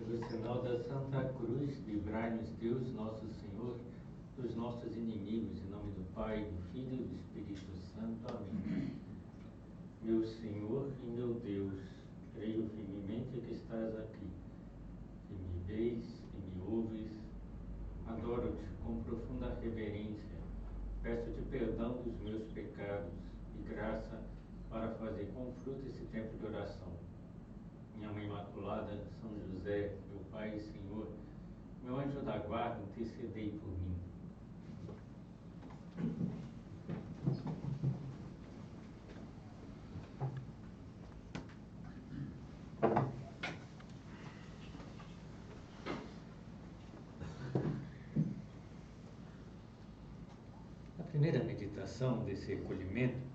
Pelo sinal da Santa Cruz, livrai-nos Deus, nosso Senhor, dos nossos inimigos, em nome do Pai, do Filho e do Espírito Santo. Amém. Meu Senhor e meu Deus, creio firmemente que estás aqui, que me vês, que me ouves. Adoro-te com profunda reverência. Peço-te perdão dos meus pecados e graça para fazer com fruto esse tempo de oração. Minha Mãe Imaculada, São José, meu Pai e Senhor, meu anjo da guarda, intercedei por mim. Na primeira meditação desse recolhimento,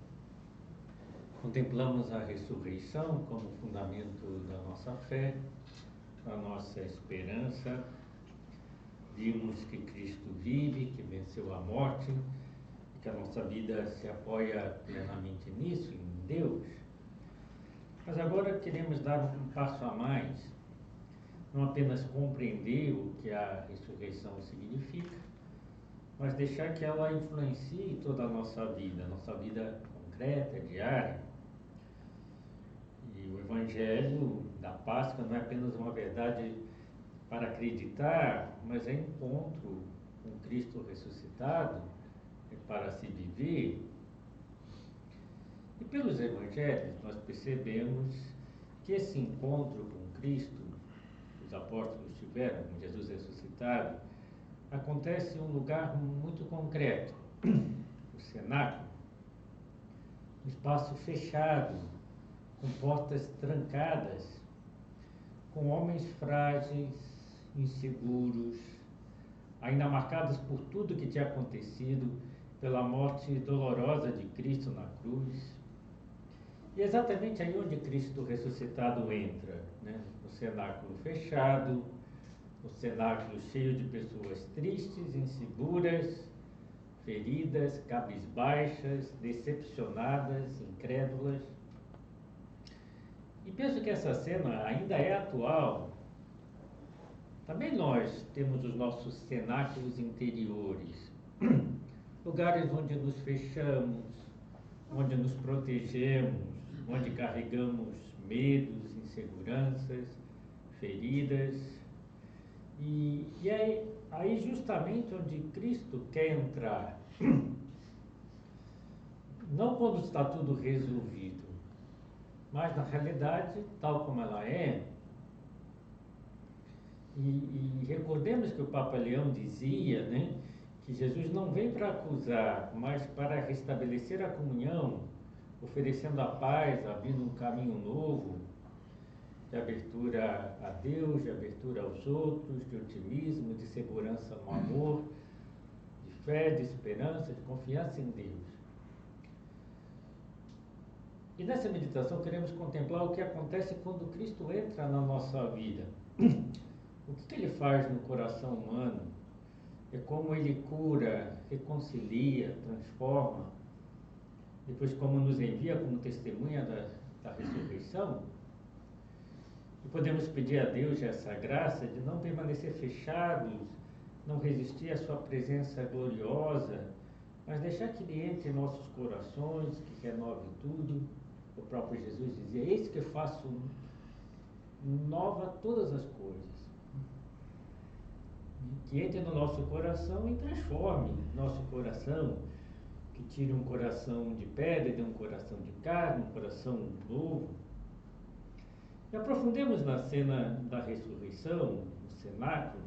contemplamos a ressurreição como fundamento da nossa fé, da nossa esperança. Vimos que Cristo vive, que venceu a morte, e que a nossa vida se apoia plenamente nisso, em Deus. Mas agora queremos dar um passo a mais, não apenas compreender o que a ressurreição significa, mas deixar que ela influencie toda a nossa vida concreta, diária. E o Evangelho da Páscoa não é apenas uma verdade para acreditar, mas é encontro com Cristo ressuscitado, é para se viver. E pelos Evangelhos nós percebemos que esse encontro com Cristo, que os apóstolos tiveram com Jesus ressuscitado, acontece em um lugar muito concreto, o cenáculo, um espaço fechado, com portas trancadas, com homens frágeis, inseguros, ainda marcados por tudo que tinha acontecido, pela morte dolorosa de Cristo na cruz. E exatamente aí onde Cristo ressuscitado entra, né? No cenáculo fechado, no cenáculo cheio de pessoas tristes, inseguras, feridas, cabisbaixas, decepcionadas, incrédulas. E penso que essa cena ainda é atual. Também nós temos os nossos cenáculos interiores, lugares onde nos fechamos, onde nos protegemos, onde carregamos medos, inseguranças, feridas. E é aí justamente onde Cristo quer entrar. Não quando está tudo resolvido, mas na realidade, tal como ela é. E recordemos que o Papa Leão dizia, né, que Jesus não vem para acusar, mas para restabelecer a comunhão, oferecendo a paz, abrindo um caminho novo, de abertura a Deus, de abertura aos outros, de otimismo, de segurança no amor, de fé, de esperança, de confiança em Deus. E nessa meditação queremos contemplar o que acontece quando Cristo entra na nossa vida. O que ele faz no coração humano? É como ele cura, reconcilia, transforma, depois como nos envia como testemunha da ressurreição. E podemos pedir a Deus essa graça de não permanecer fechados, não resistir à sua presença gloriosa, mas deixar que ele entre em nossos corações, que renove tudo. O próprio Jesus dizia: eis que faço nova todas as coisas. Que entre no nosso coração e transforme nosso coração, que tire um coração de pedra e dê um coração de carne, um coração novo. E aprofundemos na cena da ressurreição, no cenáculo.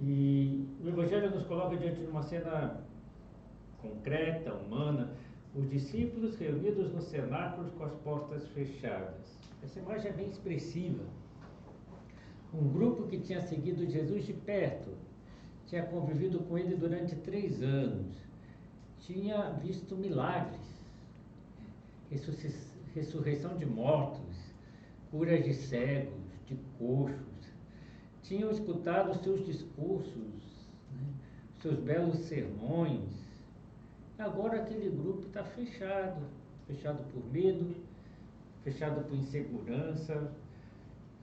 E o Evangelho nos coloca diante de uma cena concreta, humana, os discípulos reunidos no cenáculo com as portas fechadas. Essa imagem é bem expressiva. Um grupo que tinha seguido Jesus de perto, tinha convivido com ele durante 3 anos, tinha visto milagres, ressurreição de mortos, curas de cegos, de coxos, tinham escutado seus discursos, né, seus belos sermões. Agora aquele grupo está fechado por medo, fechado por insegurança,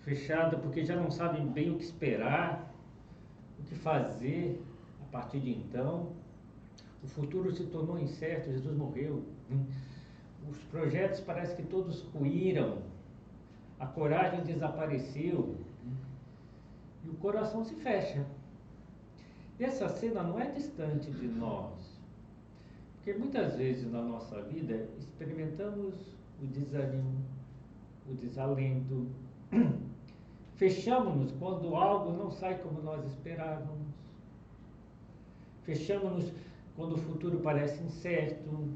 fechada porque já não sabem bem o que esperar, o que fazer a partir de então. O futuro se tornou incerto, Jesus morreu, né? Os projetos parece que todos ruíram, a coragem desapareceu, né? E o coração se fecha. E essa cena não é distante de nós, porque muitas vezes na nossa vida experimentamos o desânimo, o desalento, fechamos-nos quando algo não sai como nós esperávamos, fechamos-nos quando o futuro parece incerto,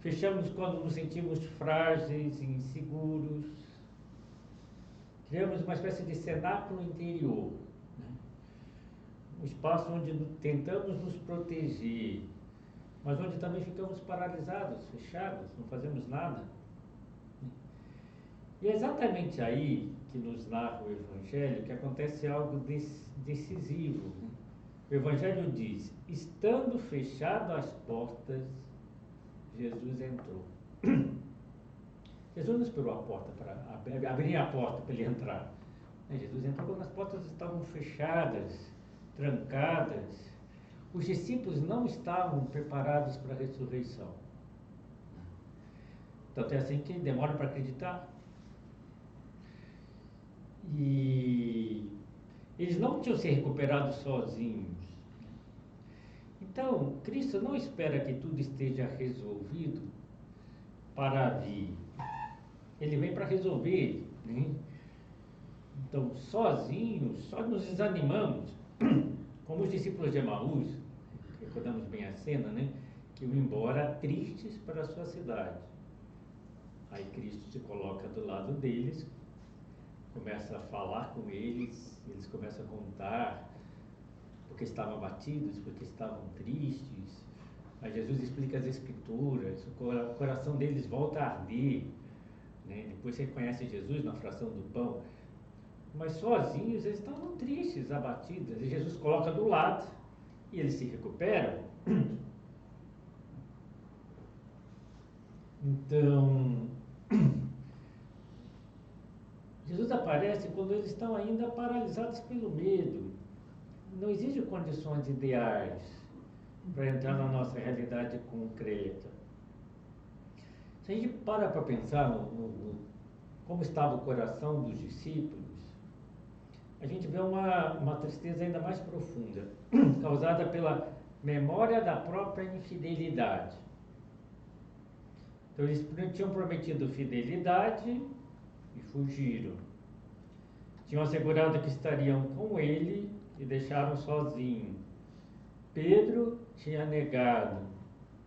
fechamos quando nos sentimos frágeis e inseguros, criamos uma espécie de cenáculo interior, né? Um espaço onde tentamos nos proteger, mas onde também ficamos paralisados, fechados, não fazemos nada. E é exatamente aí que nos narra o Evangelho que acontece algo decisivo. O Evangelho diz: estando fechado as portas, Jesus entrou. Jesus não esperou a porta para abrir a porta para ele entrar. Jesus entrou quando as portas estavam fechadas, trancadas. Os discípulos não estavam preparados para a ressurreição. Tanto é assim que demora para acreditar. E eles não tinham se recuperado sozinhos. Então, Cristo não espera que tudo esteja resolvido para vir. Ele vem para resolver, né? Então, sozinhos, só nos desanimamos. Como os discípulos de Emaús, recordamos bem a cena, né? Que iam embora tristes para a sua cidade. Aí Cristo se coloca do lado deles, começa a falar com eles, eles começam a contar porque estavam abatidos, porque estavam tristes. Aí Jesus explica as Escrituras, o coração deles volta a arder, né? Depois você conhece Jesus na fração do pão. Mas sozinhos eles estavam tristes, abatidos. E Jesus coloca do lado e eles se recuperam. Então, Jesus aparece quando eles estão ainda paralisados pelo medo. Não existem condições ideais para entrar na nossa realidade concreta. Se a gente para pensar como estava o coração dos discípulos, a gente vê uma tristeza ainda mais profunda, causada pela memória da própria infidelidade. Então eles tinham prometido fidelidade e fugiram. Tinham assegurado que estariam com ele e deixaram sozinho. Pedro tinha negado.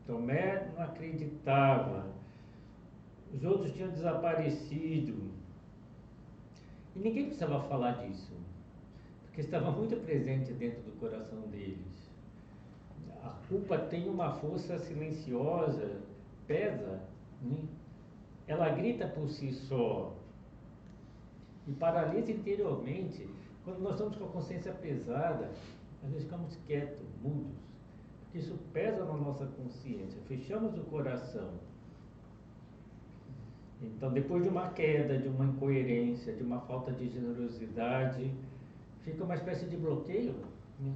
Tomé não acreditava. Os outros tinham desaparecido. E ninguém precisava falar disso, porque estava muito presente dentro do coração deles. A culpa tem uma força silenciosa, pesa, né? Ela grita por si só e paralisa interiormente. Quando nós estamos com a consciência pesada, às vezes ficamos quietos, mudos, porque isso pesa na nossa consciência, fechamos o coração. Então, depois de uma queda, de uma incoerência, de uma falta de generosidade, fica uma espécie de bloqueio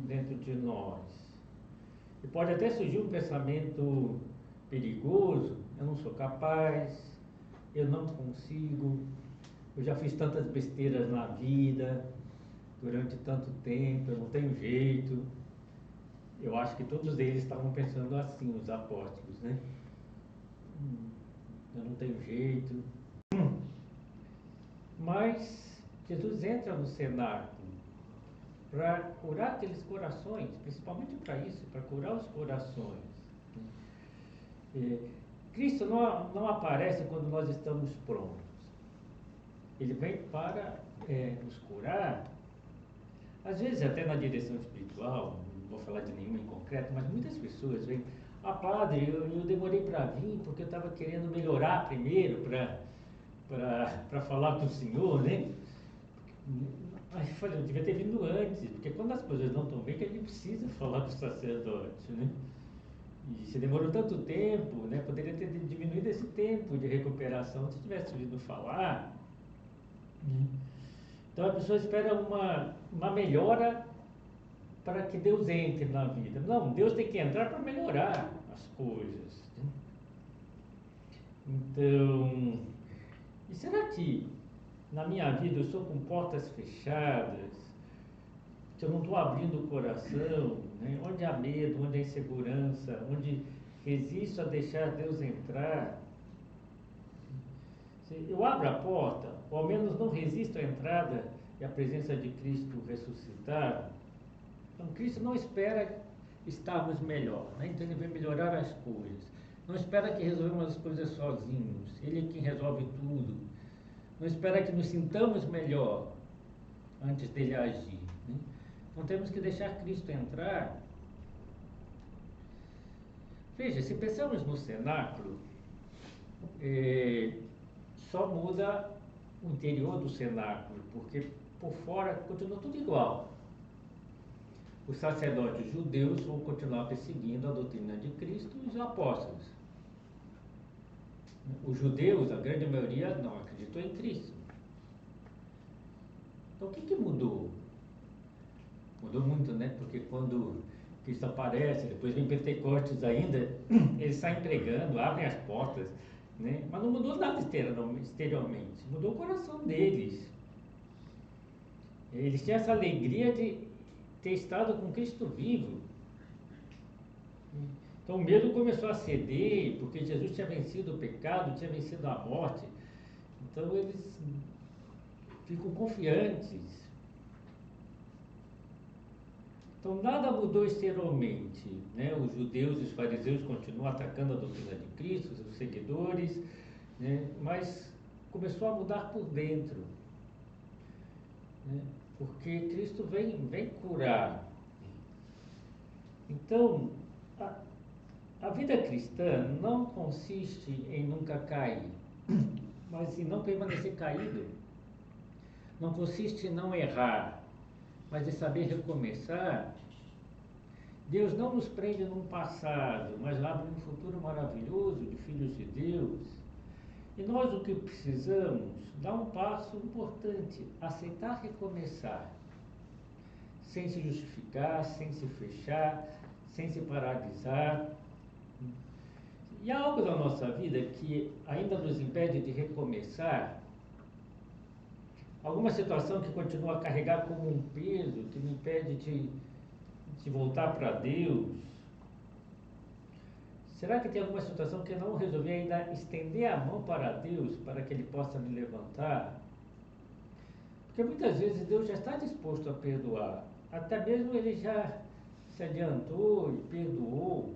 dentro de nós. E pode até surgir um pensamento perigoso: eu não sou capaz, eu não consigo, eu já fiz tantas besteiras na vida, durante tanto tempo, eu não tenho jeito. Eu acho que todos eles estavam pensando assim, os apóstolos, né? Eu não tenho jeito. Mas Jesus entra no cenáculo para curar aqueles corações, principalmente para isso, para curar os corações. Cristo não aparece quando nós estamos prontos. Ele vem para nos curar, às vezes até na direção espiritual. Não vou falar de nenhuma em concreto, mas muitas pessoas vêm: ah, padre, eu demorei para vir porque eu estava querendo melhorar primeiro para falar com o senhor, né? Aí eu falei: eu devia ter vindo antes, porque quando as coisas não estão bem, que a gente precisa falar com o sacerdote, né? E se demorou tanto tempo, né? Poderia ter diminuído esse tempo de recuperação se tivesse vindo falar. né? Então a pessoa espera uma melhora para que Deus entre na vida. Não, Deus tem que entrar para melhorar as coisas, né? Então, e será que na minha vida eu estou com portas fechadas? Se eu não estou abrindo o coração, né? Onde há medo, onde há insegurança, onde resisto a deixar Deus entrar? Se eu abro a porta, ou ao menos não resisto à entrada e à presença de Cristo ressuscitado. Então, Cristo não espera estarmos melhor, né? Então, Ele vem melhorar as coisas. Não espera que resolvamos as coisas sozinhos. Ele é quem resolve tudo. Não espera que nos sintamos melhor antes dele agir, né? Então, temos que deixar Cristo entrar. Veja, se pensamos no cenáculo, só muda o interior do cenáculo, porque por fora continua tudo igual. Os sacerdotes judeus vão continuar perseguindo a doutrina de Cristo e os apóstolos. Os judeus, a grande maioria, não acreditou em Cristo. Então, o que mudou? Mudou muito, né? Porque quando Cristo aparece, depois vem Pentecostes ainda, eles saem pregando, abrem as portas, né? Mas não mudou nada exteriormente, mudou o coração deles. Eles tinham essa alegria de ter estado com Cristo vivo. Então o medo começou a ceder, porque Jesus tinha vencido o pecado, tinha vencido a morte. Então eles ficam confiantes. Então nada mudou exteriormente, né? Os judeus e os fariseus continuam atacando a doutrina de Cristo, os seus seguidores, né? Mas começou a mudar por dentro, né? Porque Cristo vem curar. Então, a vida cristã não consiste em nunca cair, mas em não permanecer caído. Não consiste em não errar, mas em saber recomeçar. Deus não nos prende num passado, mas abre um futuro maravilhoso de filhos de Deus. E nós o que precisamos, dar um passo importante, aceitar recomeçar, sem se justificar, sem se fechar, sem se paralisar. E há algo na nossa vida que ainda nos impede de recomeçar, alguma situação que continua a carregar como um peso, que me impede de voltar para Deus. Será que tem alguma situação que eu não resolvi ainda estender a mão para Deus, para que Ele possa me levantar? Porque muitas vezes Deus já está disposto a perdoar, até mesmo Ele já se adiantou e perdoou,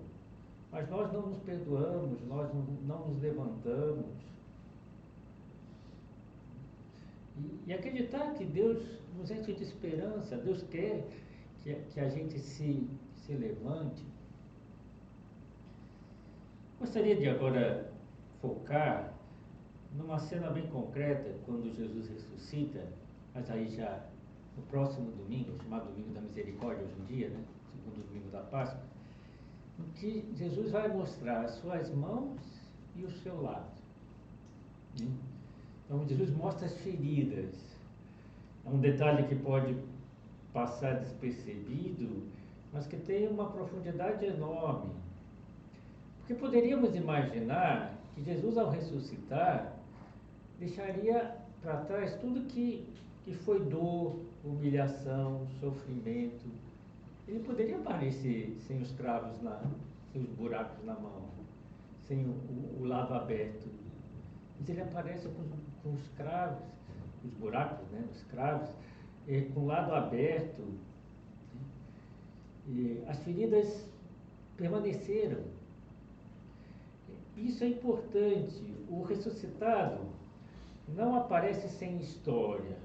mas nós não nos perdoamos, nós não nos levantamos. E acreditar que Deus nos enche de esperança, Deus quer que a gente se levante. Gostaria de agora focar numa cena bem concreta, quando Jesus ressuscita, mas aí já no próximo domingo, chamado Domingo da Misericórdia hoje em dia, né? Segundo domingo da Páscoa, em que Jesus vai mostrar as suas mãos e o seu lado, né? Então Jesus mostra as feridas. É um detalhe que pode passar despercebido, mas que tem uma profundidade enorme. Porque poderíamos imaginar que Jesus, ao ressuscitar, deixaria para trás tudo que foi dor, humilhação, sofrimento. Ele poderia aparecer sem os cravos, sem os buracos na mão, sem o lado aberto. Mas ele aparece com os cravos, os buracos, né, os cravos, com o lado aberto. E as feridas permaneceram. Isso é importante. O ressuscitado não aparece sem história.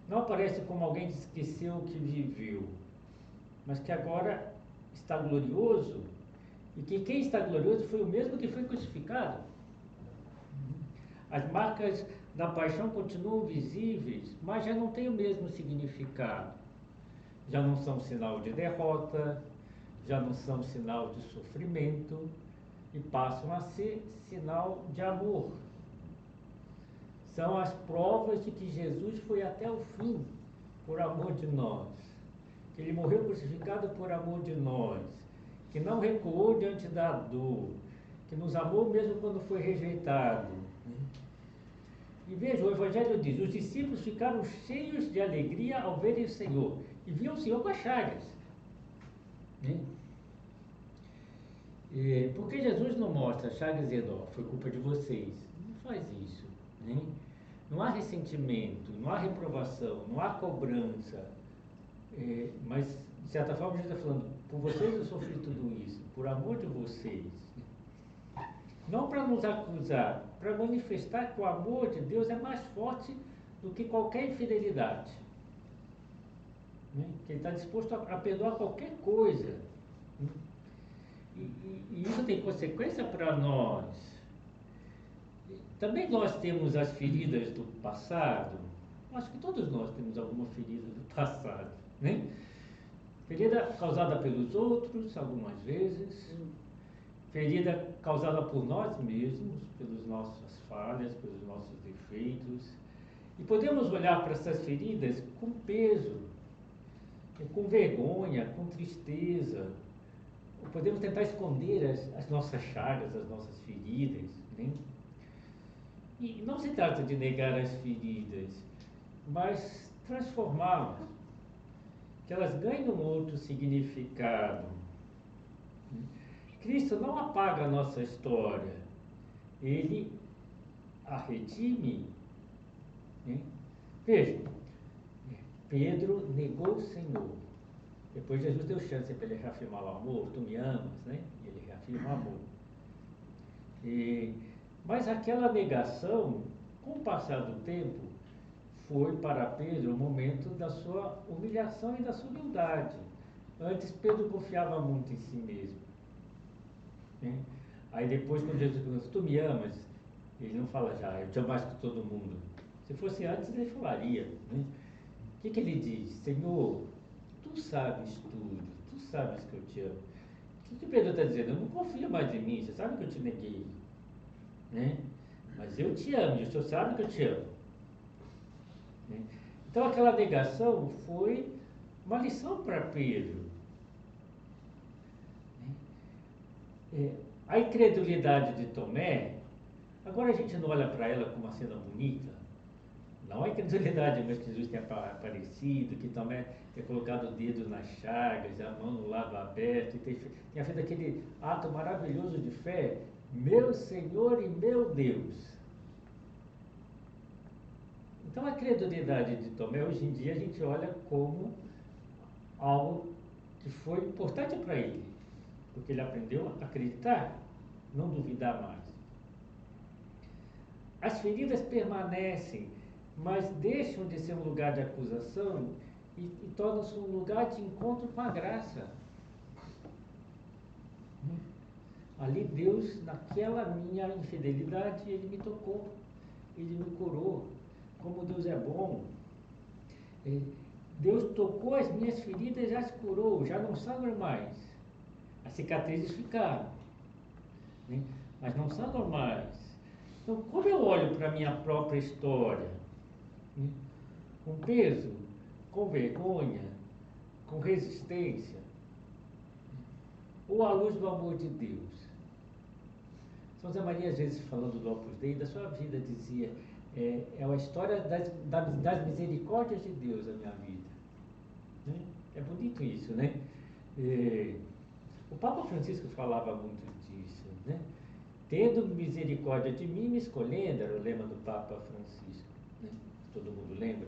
Não aparece como alguém que esqueceu o que viveu, mas que agora está glorioso, e que quem está glorioso foi o mesmo que foi crucificado. As marcas da paixão continuam visíveis, mas já não têm o mesmo significado. Já não são sinal de derrota, já não são sinal de sofrimento, e passam a ser sinal de amor. são as provas de que Jesus foi até o fim por amor de nós, que ele morreu crucificado por amor de nós, que não recuou diante da dor, que nos amou mesmo quando foi rejeitado. E veja, o Evangelho diz: os discípulos ficaram cheios de alegria ao verem o Senhor, e viam o Senhor com as chagas. Por que Jesus não mostra chagas e dó? Foi culpa de vocês. Não faz isso. Não há ressentimento, não há reprovação, não há cobrança. Mas, de certa forma, Jesus está falando: por vocês eu sofri tudo isso, por amor de vocês. Não para nos acusar, para manifestar que o amor de Deus é mais forte do que qualquer infidelidade. Que Ele está disposto a perdoar qualquer coisa. E isso tem consequência para nós. Também nós temos as feridas do passado. Acho que todos nós temos alguma ferida do passado. Ferida causada pelos outros, algumas vezes. Ferida causada por nós mesmos, pelas nossas falhas, pelos nossos defeitos. E podemos olhar para essas feridas com peso, com vergonha, com tristeza. Podemos tentar esconder as nossas chagas, as nossas feridas. E não se trata de negar as feridas, mas transformá-las, que elas ganhem um outro significado. Cristo não apaga a nossa história, Ele a redime. Veja, Pedro negou o Senhor. Depois Jesus deu chance para ele reafirmar o amor: tu me amas, E ele reafirma o amor. Mas aquela negação, com o passar do tempo, foi para Pedro o momento da sua humilhação e da sua humildade. Antes Pedro confiava muito em si mesmo. Aí depois, quando Jesus pergunta: tu me amas? Ele não fala já: eu te amo mais que todo mundo. Se fosse antes, ele falaria. O que ele diz? Senhor, tu sabes tudo, tu sabes que eu te amo. O que Pedro está dizendo? Eu não confio mais em mim, você sabe que eu te neguei. Mas eu te amo, e o Senhor sabe que eu te amo. Então aquela negação foi uma lição para Pedro. A incredulidade de Tomé, agora a gente não olha para ela como uma cena bonita. Não a incredulidade, mas que Jesus tenha aparecido, que Tomé tenha colocado o dedo nas chagas, a mão no lado aberto, e tenha feito aquele ato maravilhoso de fé: meu Senhor e meu Deus. Então a credulidade de Tomé, hoje em dia, a gente olha como algo que foi importante para ele, porque ele aprendeu a acreditar, não duvidar mais. As feridas permanecem, mas deixam de ser um lugar de acusação e tornam-se um lugar de encontro com a graça. Ali Deus, naquela minha infidelidade, Ele me tocou, Ele me curou. Como Deus é bom. Deus tocou as minhas feridas, já as curou, já não sangram mais. As cicatrizes ficaram, mas não sangram mais. Então, como eu olho para a minha própria história, com peso, com vergonha, com resistência, ou à luz do amor de Deus? São José Maria, às vezes, falando do Opus Dei, da sua vida, dizia: é uma história das misericórdias de Deus, a minha vida. É bonito isso, o Papa Francisco falava muito disso, Tendo misericórdia de mim, me escolhendo, era o lema do Papa Francisco, todo mundo lembra.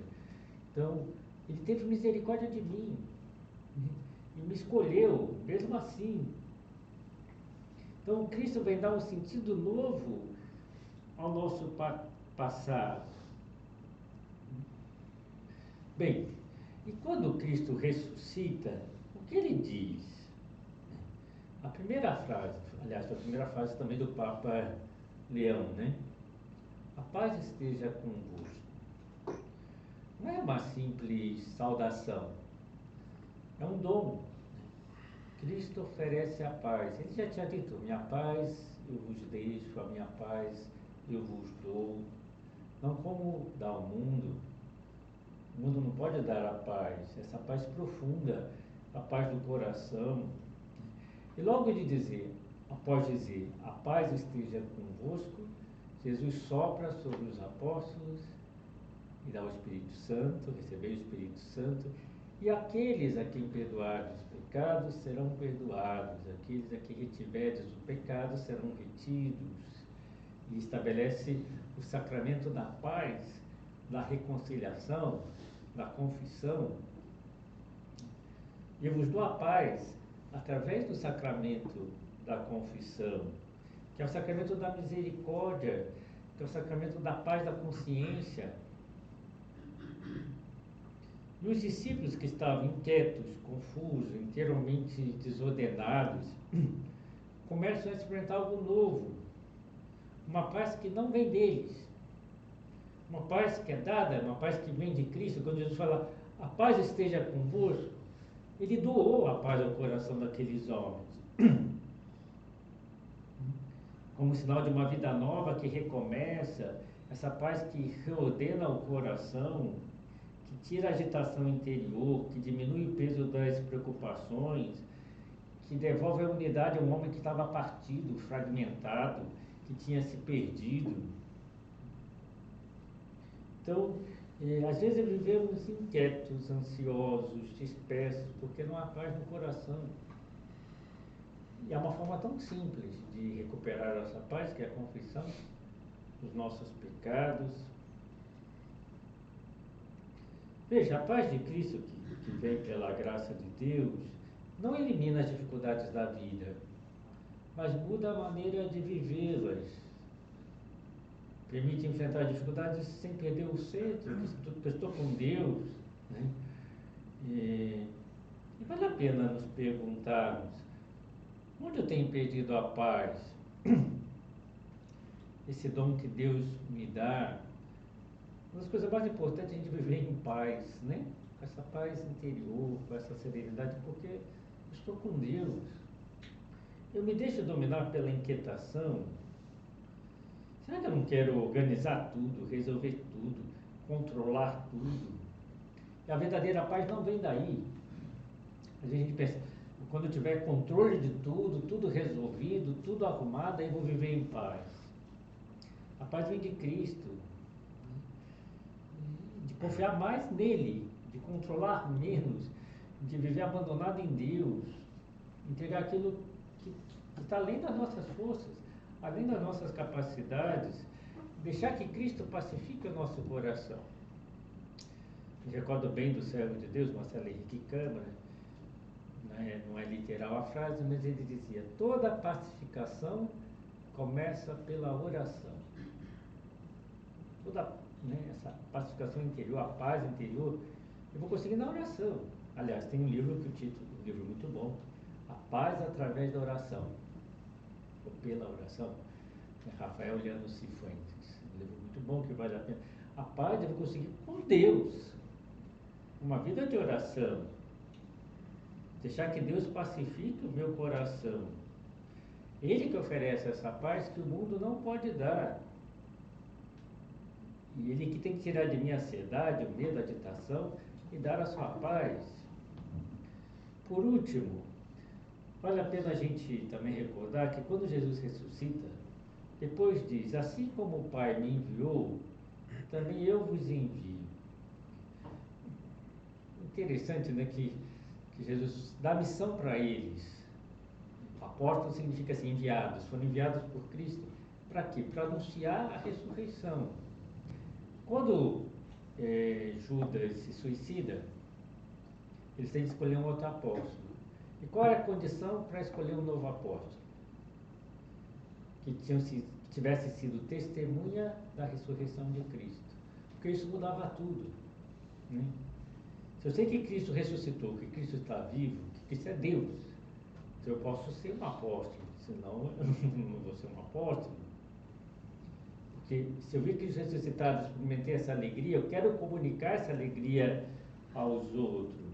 Então, ele teve misericórdia de mim, e me escolheu, mesmo assim. Então, Cristo vem dar um sentido novo ao nosso passado. Bem, e quando Cristo ressuscita, o que ele diz? A primeira frase, aliás, foi a primeira frase também do Papa Leão, A paz esteja convosco. Não é uma simples saudação, é um dom. Cristo oferece a paz. Ele já tinha dito: minha paz eu vos deixo, a minha paz eu vos dou. não como dá ao mundo. O mundo não pode dar a paz, essa paz profunda, a paz do coração. E logo de dizer, após dizer, a paz esteja convosco, Jesus sopra sobre os apóstolos e dá o Espírito Santo, recebeu o Espírito Santo, e aqueles a quem perdoardes os pecados serão perdoados, aqueles a quem retiverdes o pecado serão retidos. E estabelece o sacramento da paz, da reconciliação, da confissão. E eu vos dou a paz através do sacramento da confissão, que é o sacramento da misericórdia, que é o sacramento da paz da consciência. E os discípulos que estavam inquietos, confusos, inteiramente desordenados, começam a experimentar algo novo, uma paz que não vem deles, uma paz que é dada, uma paz que vem de Cristo. Quando Jesus fala, a paz esteja convosco, ele doou a paz ao coração daqueles homens, como sinal de uma vida nova que recomeça, essa paz que reordena o coração, que tira a agitação interior, que diminui o peso das preocupações, que devolve a unidade a um homem que estava partido, fragmentado, que tinha se perdido. Então, às vezes vivemos inquietos, ansiosos, dispersos, porque não há paz no coração. E é uma forma tão simples de recuperar essa paz, que é a confissão dos nossos pecados. Veja, a paz de Cristo que vem pela graça de Deus não elimina as dificuldades da vida, mas muda a maneira de vivê-las. Permite enfrentar dificuldades sem perder o centro, que estou com Deus. Né? E vale a pena nos perguntarmos, onde eu tenho perdido a paz? Esse dom que Deus me dá. Uma das coisas mais importantes é a gente viver em paz, né? Com essa paz interior, com essa serenidade, porque eu estou com Deus. Eu me deixo dominar pela inquietação. Será que eu não quero organizar tudo, resolver tudo, controlar tudo? E a verdadeira paz não vem daí. Às vezes a gente pensa, quando eu tiver controle de tudo, tudo resolvido, tudo arrumado, aí vou viver em paz. A paz vem de Cristo. De confiar mais nele, de controlar menos, de viver abandonado em Deus, entregar aquilo que está além das nossas forças, além das nossas capacidades, deixar que Cristo pacifique o nosso coração. Me recordo bem do servo de Deus, Marcelo Henrique Câmara, não é literal a frase, mas ele dizia, toda pacificação começa pela oração. Toda essa pacificação interior, a paz interior, eu vou conseguir na oração. Aliás, tem um livro que o título, um livro muito bom, A Paz através da Oração, ou pela oração, Rafael Leandro Cifuentes, um livro muito bom que vale a pena. A paz eu vou conseguir com Deus, uma vida de oração, deixar que Deus pacifique o meu coração. Ele que oferece essa paz que o mundo não pode dar. E ele que tem que tirar de mim a ansiedade, o medo, a agitação e dar a sua paz. Por último, vale a pena a gente também recordar que quando Jesus ressuscita, depois diz, assim como o Pai me enviou, também eu vos envio. Interessante, né, que Jesus dá missão para eles. Apóstolo significa assim, enviados, foram enviados por Cristo. Para quê? Para anunciar a ressurreição. Quando Judas se suicida, eles têm que escolher um outro apóstolo. E qual é a condição para escolher um novo apóstolo? Que tivesse sido testemunha da ressurreição de Cristo. Porque isso mudava tudo. Né? Se eu sei que Cristo ressuscitou, que Cristo está vivo, que Cristo é Deus, então eu posso ser um apóstolo, senão eu não vou ser um apóstolo. Porque se eu vi Cristo ressuscitado, experimentei essa alegria, eu quero comunicar essa alegria aos outros.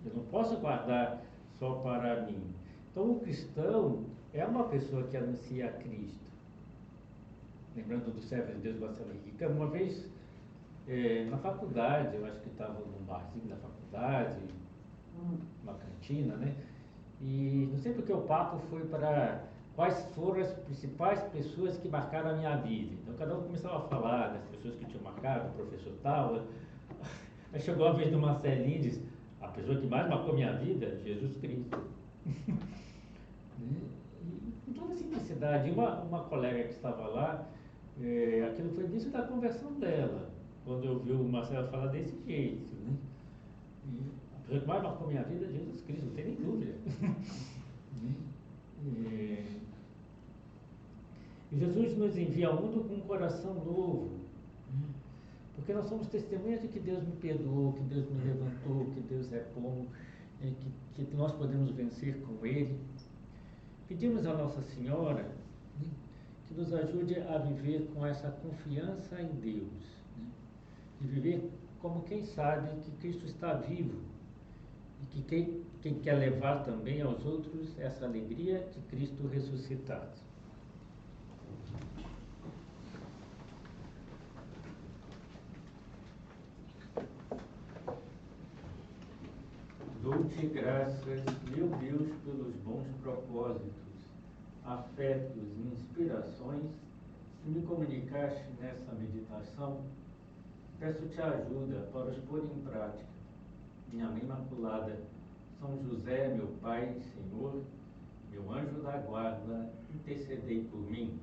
Eu não posso guardar só para mim. Então o cristão é uma pessoa que anuncia a Cristo. lembrando do servo de Deus Marcelo Henrique, uma vez na faculdade, eu acho que estava num barzinho da faculdade, uma cantina, né? E não sei porque o papo foi para quais foram as principais pessoas que marcaram a minha vida. Então cada um começava a falar das pessoas que tinham marcado, o professor tal. Aí chegou a vez do Marcelinho e disse, a pessoa que mais marcou minha vida é Jesus Cristo. E com toda simplicidade, uma colega que estava lá, aquilo foi início da conversão dela, quando eu vi o Marcelo falar desse jeito, né? E a pessoa que mais marcou minha vida é Jesus Cristo, não tem nem dúvida. E Jesus nos envia ao mundo com um coração novo, porque nós somos testemunhas de que Deus me perdoou, que Deus me levantou, que Deus é bom, que nós podemos vencer com Ele. Pedimos a Nossa Senhora que nos ajude a viver com essa confiança em Deus, de viver como quem sabe que Cristo está vivo e que quem quer levar também aos outros essa alegria de Cristo ressuscitado. Dou-te graças, meu Deus, pelos bons propósitos, afetos e inspirações que me comunicaste nessa meditação. Peço-te ajuda para os pôr em prática. Minha Mãe Imaculada, São José, meu Pai, Senhor, meu anjo da guarda, intercedei por mim.